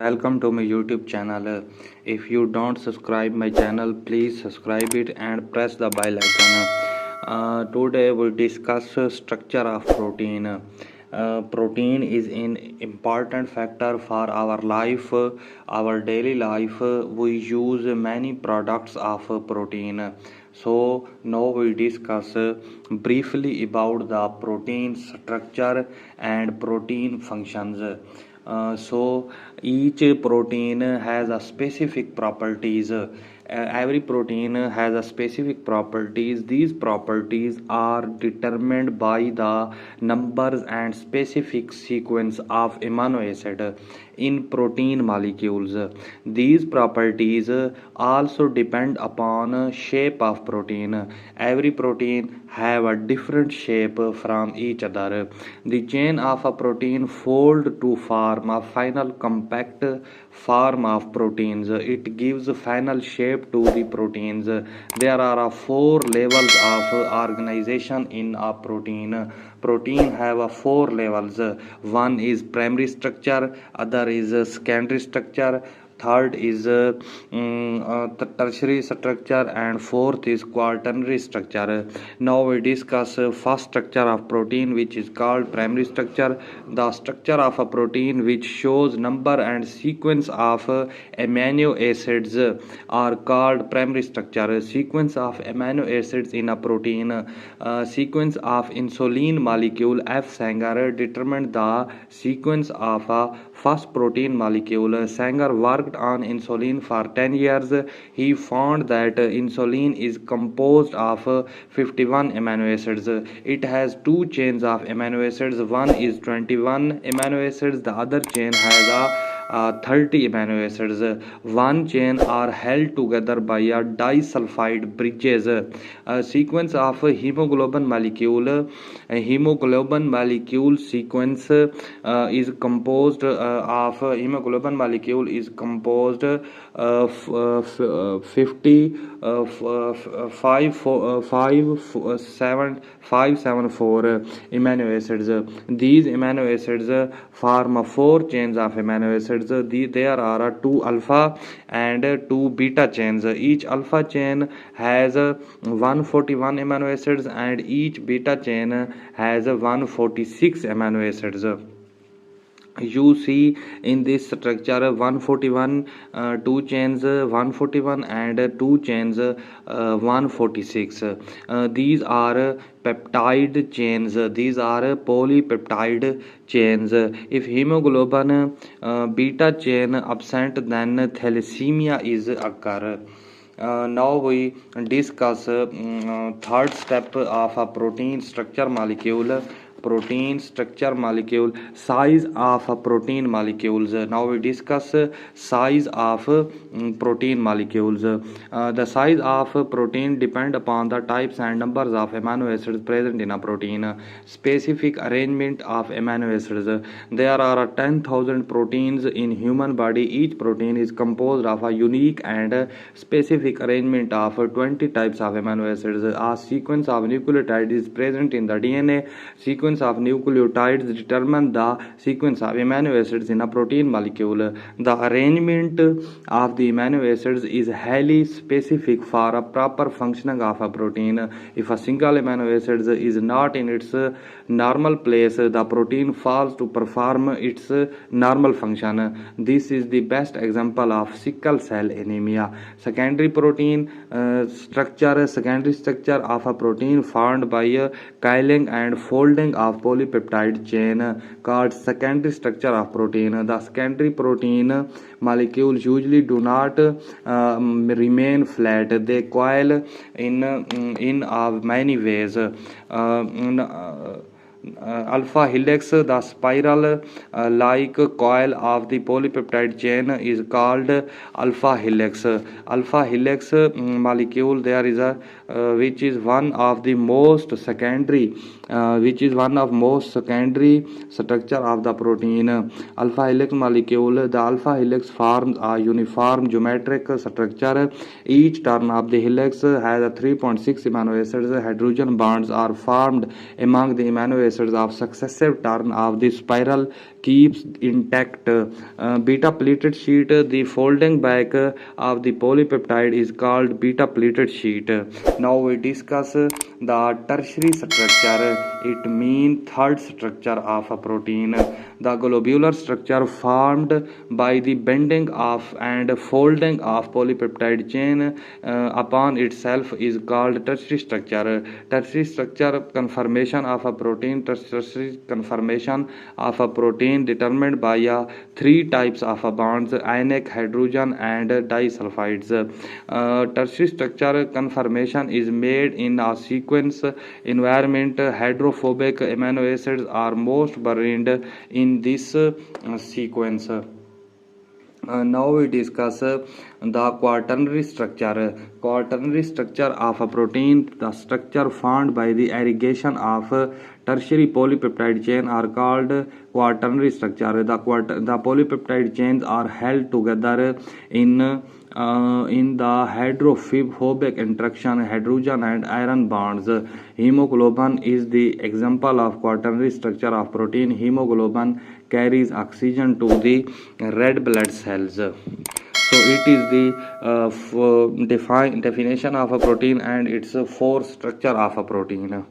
Welcome to my YouTube channel. If you don't subscribe my channel, please subscribe it and press the bell icon. Today we'll discuss structure of protein. Protein is an important factor for our life, our daily life. We use many products of protein. So now we discuss briefly about the protein structure and protein functions. So each protein has a specific properties. Every protein has a specific properties. These properties are determined by the numbers and specific sequence of amino acid in protein molecules. These properties also depend upon shape of protein. Every protein have a different shape from each other. The chain of a protein fold to form a final compact form of proteins. It gives final shape to the proteins. There are four levels of organization in a protein. Protein have four levels. One is primary structure, other is secondary structure, third is tertiary structure, and fourth is quaternary structure. Now we discuss first structure of protein, which is called primary structure. The structure of a protein which shows number and sequence of amino acids are called primary structure. Sequence of amino acids in a protein. Sequence of insulin molecule F. Sanger determined the sequence of a first protein molecule. Sanger worked on insulin for 10 years. He found that insulin is composed of 51 amino acids. It has two chains of amino acids. One is 21 amino acids. The other chain has a 30 amino acids. One chain are held together by a disulfide bridges. A sequence of hemoglobin molecule. A hemoglobin molecule sequence is composed of hemoglobin molecule is composed of 574 amino acids. These amino acids form four chains of amino acids. There are two alpha and two beta chains. Each alpha chain has 141 amino acids and each beta chain has 146 amino acids. You see in this structure 141 two chains 141 and two chains 146. These are peptide chains. These are polypeptide chains. If hemoglobin beta chain absent, then thalassemia is occur. Now we discuss third step of a protein structure molecule. Protein structure molecule. Size of protein molecules. Now we discuss size of protein molecules. The size of protein depend upon the types and numbers of amino acids present in a protein. Specific arrangement of amino acids. There are 10,000 proteins in human body. Each protein is composed of a unique and specific arrangement of 20 types of amino acids. A sequence of nucleotides is present in the DNA. Sequence of nucleotides determine the sequence of amino acids in a protein molecule. The arrangement of the amino acids is highly specific for a proper functioning of a protein. If a single amino acid is not in its normal place, the protein fails to perform its normal function. This is the best example of sickle cell anemia. Secondary protein structure. Secondary structure of a protein formed by coiling and folding of polypeptide chain called secondary structure of protein. The secondary protein molecules usually do not remain flat. They coil in many ways. Alpha helix, the spiral like coil of the polypeptide chain, is called alpha helix. Alpha helix molecule there is a which is one of the most secondary structure of the protein. Alpha helix molecule. The alpha helix forms a uniform geometric structure. Each turn of the helix has a 3.6 amino acids. Hydrogen bonds are formed among the amino acids of successive turn of the spiral keeps intact. Beta pleated sheet, the folding back of the polypeptide is called beta pleated sheet. Now we discuss the tertiary structure. It means third structure of a protein. The globular structure formed by the bending of and folding of polypeptide chain upon itself is called tertiary structure. Tertiary structure conformation of a protein. Tertiary conformation of a protein determined by three types of bonds: ionic, hydrogen, and disulfides. Tertiary structure conformation is made in a sequence environment. Hydrophobic amino acids are most buried in this sequence. Now we discuss the quaternary structure. Quaternary structure of a protein, the structure formed by the aggregation of tertiary polypeptide chain are called quaternary structure. The polypeptide chains are held together in the hydrophobic interaction hydrogen and iron bonds. Hemoglobin is the example of quaternary structure of protein. Hemoglobin carries oxygen to the red blood cells. So it is the definition of a protein and its fourth structure of a protein.